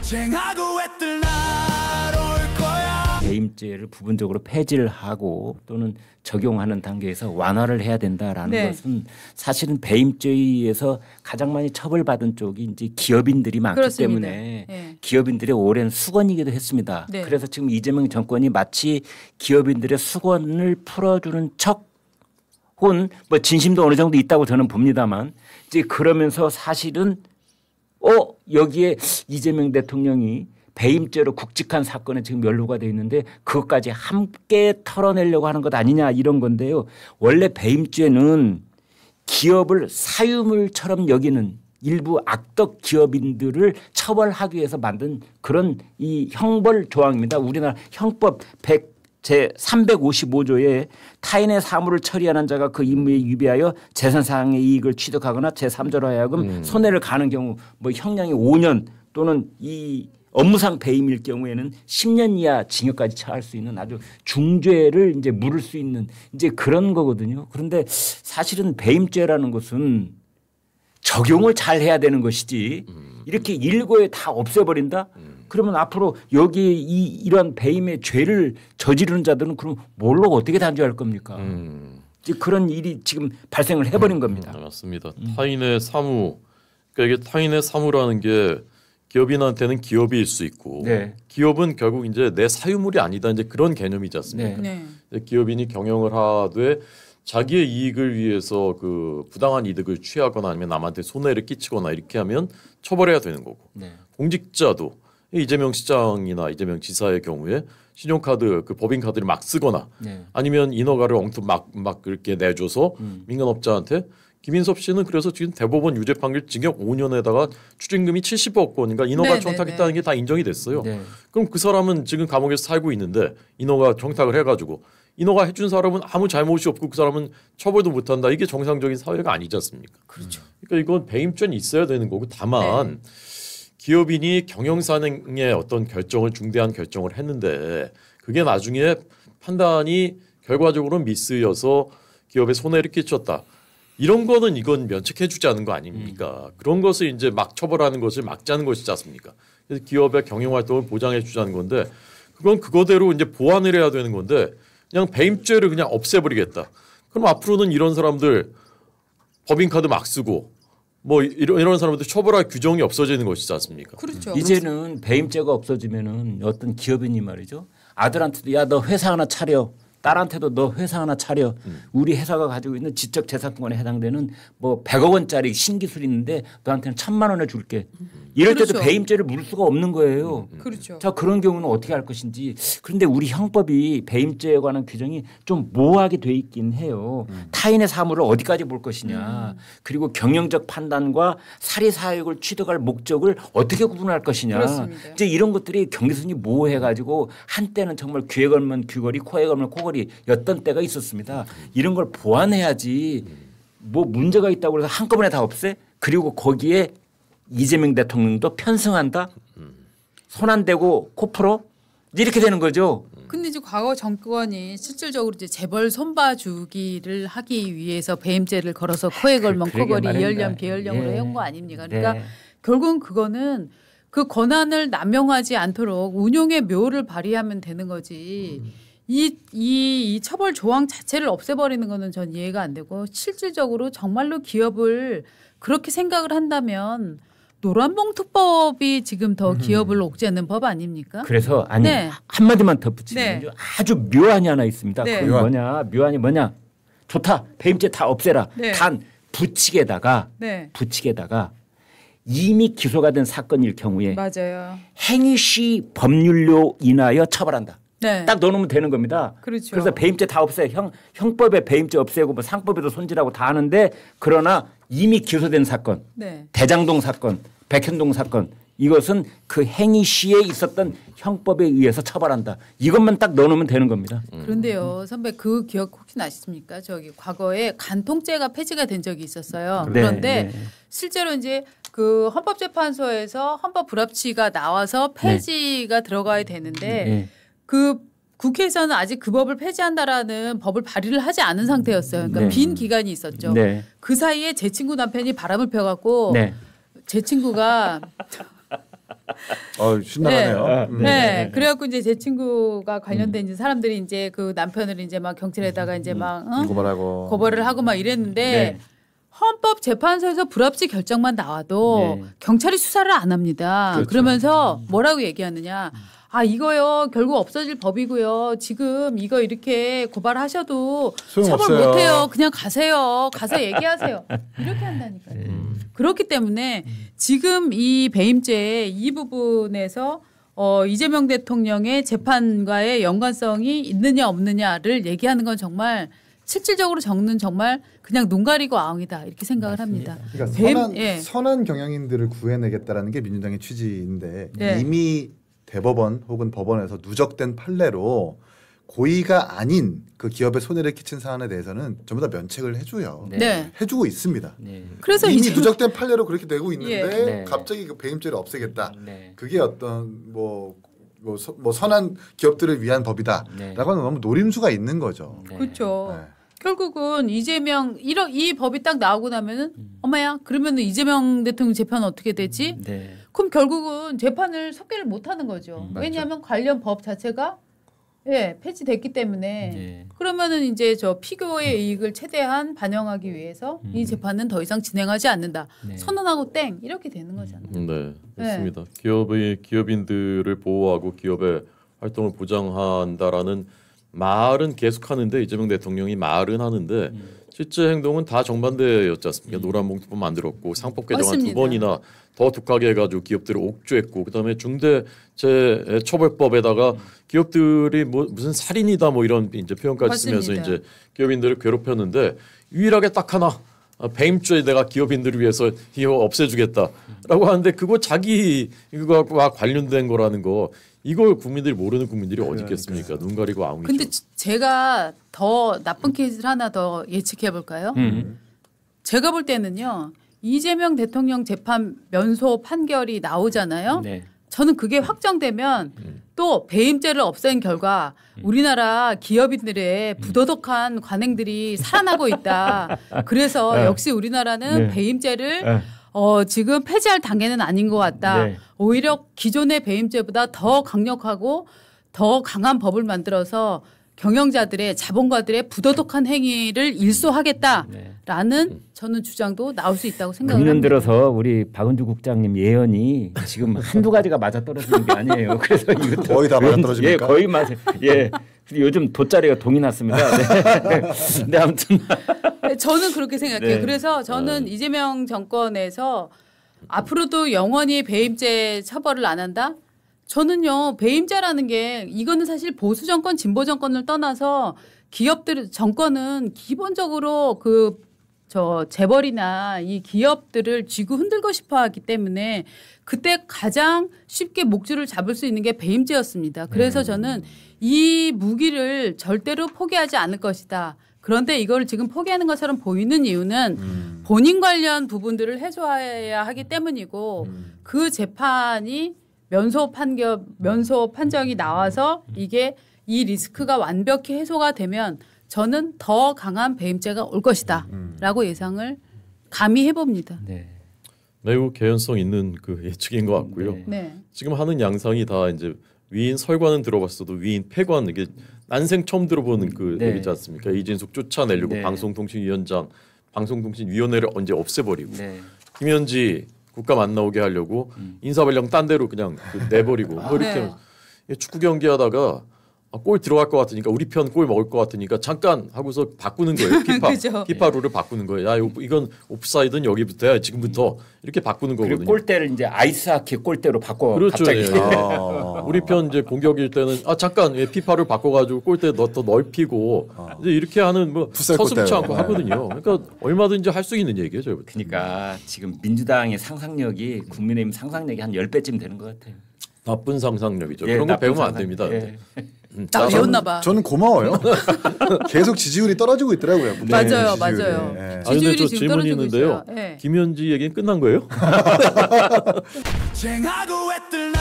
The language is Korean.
쟁하고 애들 날올 거야. 배임죄를 부분적으로 폐지를 하고 또는 적용하는 단계에서 완화를 해야 된다라는 네. 것은 사실은 배임죄에 의해서 가장 많이 처벌받은 쪽이 이제 기업인들이 많기 그렇습니다. 때문에 네. 기업인들의 오랜 수건이기도 했습니다. 네. 그래서 지금 이재명 정권이 마치 기업인들의 수건을 풀어주는 척 혹은 뭐 진심도 어느 정도 있다고 저는 봅니다만 이제 그러면서 사실은 여기에 이재명 대통령이 배임죄로 굵직한 사건에 지금 연루가 돼 있는데 그것까지 함께 털어내려고 하는 것 아니냐 이런 건데요. 원래 배임죄는 기업을 사유물처럼 여기는 일부 악덕 기업인들을 처벌하기 위해서 만든 그런 이 형벌 조항입니다. 우리나라 형법 제 355조에 타인의 사물을 처리하는 자가 그 임무에 위배하여 재산상의 이익을 취득하거나 제3자로 하여금 손해를 가는 경우 뭐 형량이 5년 또는 이 업무상 배임일 경우에는 10년 이하 징역까지 처할 수 있는 아주 중죄를 이제 물을 수 있는 이제 그런 거거든요. 그런데 사실은 배임죄라는 것은 적용을 잘 해야 되는 것이지 이렇게 일거에 다 없애버린다? 그러면 앞으로 여기 이런 배임의 죄를 저지르는 자들은 그럼 뭘로 어떻게 단죄할 겁니까? 이제 그런 일이 지금 발생을 해버린 겁니다. 맞습니다. 타인의 사무, 그러니까 이게 타인의 사무라는 게 기업인한테는 기업일 수 있고 네. 기업은 결국 이제 내 사유물이 아니다 이제 그런 개념이지 않습니까? 네. 기업인이 경영을 하되 자기의 이익을 위해서 그 부당한 이득을 취하거나 아니면 남한테 손해를 끼치거나 이렇게 하면 처벌해야 되는 거고 네. 공직자도 이재명 시장이나 이재명 지사의 경우에 신용카드 그 법인카드를 막 쓰거나 네. 아니면 인허가를 엉뚱 막 그렇게 내줘서 민간업자한테 김인섭 씨는 그래서 지금 대법원 유죄 판결 징역 5년에다가 추징금이 70억 원인가 인허가 네, 청탁했다는 게 다 인정이 됐어요. 네. 그럼 그 사람은 지금 감옥에서 살고 있는데 인허가 청탁을 해가지고 인허가 해준 사람은 아무 잘못이 없고 그 사람은 처벌도 못한다. 이게 정상적인 사회가 아니지 않습니까? 그렇죠. 그러니까 이건 배임죄는 있어야 되는 거고 다만 기업인이 경영산행의 어떤 결정을 중대한 결정을 했는데 그게 나중에 판단이 결과적으로 미스여서 기업에 손해를 끼쳤다. 이런 거는 이건 면책해주지 않은 거 아닙니까? 그런 것을 이제 막 처벌하는 것을 막자는 것이지 않습니까? 그래서 기업의 경영 활동을 보장해주자는 건데 그건 그거대로 이제 보완을 해야 되는 건데 그냥 배임죄를 그냥 없애버리겠다. 그럼 앞으로는 이런 사람들 법인카드 막 쓰고 뭐 이런 사람들 처벌할 규정이 없어지는 것이지 않습니까? 그렇죠. 이제는 배임죄가 없어지면은 어떤 기업인이 말이죠. 아들한테도 야 너 회사 하나 차려. 딸한테도 너 회사 하나 차려. 우리 회사가 가지고 있는 지적재산권에 해당되는 뭐 100억 원짜리 신기술이 있는데 너한테는 1,000만 원을 줄게. 이럴 때도 그렇죠. 배임죄를 물을 수가 없는 거예요. 그렇죠. 자 그런 경우는 어떻게 할 것인지. 그런데 우리 형법이 배임죄에 관한 규정이 좀 모호하게 돼 있긴 해요. 타인의 사물을 어디까지 볼 것이냐. 그리고 경영적 판단과 사리사욕을 취득할 목적을 어떻게 구분할 것이냐. 그렇습니다. 이제 이런 것들이 경계선이 모호해 가지고 한때는 정말 귀에 걸면 귀걸이 코에 걸면 코걸이 였던 때가 있었습니다. 이런 걸 보완해야지 뭐 문제가 있다고 해서 한꺼번에 다 없애? 그리고 거기에 이재명 대통령도 편승한다? 손 안 대고 코 풀어? 이렇게 되는 거죠. 근데 이제 과거 정권이 실질적으로 이제 재벌 손봐주기를 하기 위해서 배임죄를 걸어서 코에 걸면 그러게 코걸이 말입니다. 이열령 비열령으로 예. 해온 거 아닙니까? 그러니까 네. 결국은 그거는 그 권한을 남용하지 않도록 운용의 묘를 발휘하면 되는 거지. 이 처벌 조항 자체를 없애버리는 거는 전 이해가 안 되고 실질적으로 정말로 기업을 그렇게 생각을 한다면 노란봉투법이 지금 더 기업을 옥죄는 법 아닙니까? 그래서 아니 네. 한마디만 덧붙이면 네. 아주 묘안이 하나 있습니다. 네. 그게 뭐냐? 묘안이 뭐냐? 좋다. 배임죄 다 없애라. 네. 단 부칙에다가 네. 이미 기소가 된 사건일 경우에 맞아요. 행위시 법률로 인하여 처벌한다. 네. 딱 넣어놓으면 되는 겁니다. 그렇죠. 그래서 배임죄 다 없애. 형법에 배임죄 없애고 뭐 상법에도 손질하고 다 하는데 그러나 이미 기소된 사건, 네. 대장동 사건, 백현동 사건 이것은 그 행위 시에 있었던 형법에 의해서 처벌한다. 이것만 딱 넣어놓으면 되는 겁니다. 그런데요, 선배 그 기억 혹시 나십니까? 저기 과거에 간통죄가 폐지가 된 적이 있었어요. 네, 그런데 네. 실제로 이제 그 헌법재판소에서 헌법 불합치가 나와서 폐지가 들어가야 되는데 네. 그 국회에서는 아직 그 법을 폐지한다라는 법을 발의를 하지 않은 상태였어요. 그러니까 네. 빈 기간이 있었죠. 네. 그 사이에 제 친구 남편이 바람을 펴갖고 네. 제 친구가 신나네요. 네. 그래갖고 이제 제 친구가 관련된 이제 사람들이 이제 그 남편을 이제 막 경찰에다가 이제 막 고발을 하고 막 이랬는데 네. 헌법재판소에서 불합치 결정만 나와도 네. 경찰이 수사를 안 합니다. 그렇죠. 그러면서 뭐라고 얘기하느냐. 아 이거요 결국 없어질 법이고요. 지금 이거 이렇게 고발하셔도 처벌 소용없어요. 못해요. 그냥 가세요. 가서 얘기하세요. 이렇게 한다니까요. 그렇기 때문에 지금 이 배임죄 이 부분에서 이재명 대통령의 재판과의 연관성이 있느냐 없느냐를 얘기하는 건 정말 실질적으로 적는 정말 그냥 눈 가리고 아웅이다 이렇게 생각을 합니다. 그러니까 선한 경영인들을 구해내겠다라는 게 민주당의 취지인데 네. 이미 대법원 혹은 법원에서 누적된 판례로 고의가 아닌 그 기업에 손해를 끼친 사안에 대해서는 전부 다 면책을 해줘요. 네. 해주고 있습니다. 네. 그래서 이미 이제 누적된 판례로 그렇게 되고 있는데 네. 갑자기 그 배임죄를 없애겠다. 네. 그게 어떤 뭐 선한 기업들을 위한 법이다라고 네. 하는 너무 노림수가 있는 거죠. 네. 그렇죠. 네. 결국은 이재명 이 법이 딱 나오고 나면은 엄마야 그러면은 이재명 대통령 재판은 어떻게 되지? 네. 그럼 결국은 재판을 석계를 못 하는 거죠. 왜냐하면 관련 법 자체가 폐지됐기 때문에 네. 그러면은 이제 저 피고의 이익을 최대한 반영하기 위해서 이 재판은 더 이상 진행하지 않는다. 네. 선언하고 땡 이렇게 되는 거잖아요. 네, 그렇습니다. 기업인들을 보호하고 기업의 활동을 보장한다라는 말은 계속하는데 이재명 대통령이 말은 하는데 실제 행동은 다 정반대였지 않습니까? 노란봉투법 만들었고 상법 개정안 맞습니다. 2번이나 더 독하게 해가지고 기업들을 옥죄했고 그다음에 중대재해처벌법에다가 기업들이 뭐 무슨 살인이다 뭐 이런 이제 표현까지 맞습니다. 쓰면서 이제 기업인들을 괴롭혔는데 유일하게 딱 하나 배임죄 내가 기업인들을 위해서 이거 없애주겠다라고 하는데 그거 자기 이거와 관련된 거라는 거 이걸 국민들이 모르는 국민들이 어디 있겠습니까? 눈 가리고 아웅이죠. 근데 제가 더 나쁜 케이스를 하나 더 예측해 볼까요? 제가 볼 때는요. 이재명 대통령 재판 면소 판결이 나오잖아요. 네. 저는 그게 확정되면 또 배임죄를 없앤 결과 우리나라 기업인들의 부도덕한 관행들이 살아나고 있다. 그래서 역시 우리나라는 네. 배임죄를 네. 지금 폐지할 단계는 아닌 것 같다. 네. 오히려 기존의 배임죄보다 더 강력하고 더 강한 법을 만들어서 경영자들의 자본가들의 부도덕한 행위를 일소하겠다라는 저는 주장도 나올 수 있다고 생각을 금년 합니다. 들어서 우리 박은주 국장님 예언이 지금 한두 가지가 맞아 떨어지는 게 아니에요. 그래서 이것도 거의 다 맞아떨어집니까? 예, 거의 맞아요. 예. 요즘 돗자리가 동이 났습니다. 네. 근데 아무튼 저는 그렇게 생각해요. 네. 그래서 저는 이재명 정권에서 앞으로도 영원히 배임죄 처벌을 안 한다? 저는요 배임죄라는 게 이거는 사실 보수 정권 진보 정권을 떠나서 기업들 정권은 기본적으로 재벌이나 이 기업들을 쥐고 흔들고 싶어하기 때문에 그때 가장 쉽게 목줄을 잡을 수 있는 게 배임죄였습니다. 그래서 저는 이 무기를 절대로 포기하지 않을 것이다. 그런데 이걸 지금 포기하는 것처럼 보이는 이유는 본인 관련 부분들을 해소해야 하기 때문이고 그 재판이 면소 판정이 나와서 이게 이 리스크가 완벽히 해소가 되면 저는 더 강한 배임죄가 올 것이다라고 예상을 감히 해봅니다. 네. 매우 개연성 있는 그 예측인 것 같고요. 네. 네. 지금 하는 양상이 다 이제 위인 설관은 들어봤어도 위인 폐관 이게 난생 처음 들어보는 그 네. 얘기지 않습니까? 이진숙 쫓아내려고 네. 방송통신위원장, 방송통신위원회를 언제 없애버리고 네. 김현지 국감 안 나오게 하려고 인사발령 딴 데로 그냥 내버리고 뭐 이렇게 네. 축구 경기하다가 골 들어갈 것 같으니까 우리 편 골 먹을 것 같으니까 잠깐 하고서 바꾸는 거예요. 그죠. 피파 룰을 바꾸는 거예요. 야 이건 옵사이드는 여기부터야 지금부터 이렇게 바꾸는 그리고 거거든요. 골대를 이제 아이스하키 골대로 바꿔 그렇죠. 갑자기. 예. 우리 편 이제 공격일 때는 잠깐 피파를 바꿔가지고 골대 더 넓히고 이제 이렇게 하는 뭐 풋살 서슴치 골대로. 않고 하거든요. 그러니까 얼마든지 할 수 있는 얘기예요. 저희부터. 그러니까 지금 민주당의 상상력이 국민의힘 상상력이 한 10배쯤 되는 것 같아요. 나쁜 상상력이죠. 예, 그런 거 나쁜 배우면 안 상상- 됩니다. 예. 나 배웠나 봐. 저는 고마워요. 계속 지지율이 떨어지고 있더라고요. 맞아요, 지지율이. 맞아요. 예. 아 근데 지지율이 저 지금 질문이 떨어지고 있는데요. 있어요. 예. 김현지 얘기는 끝난 거예요? 쟁하고 애들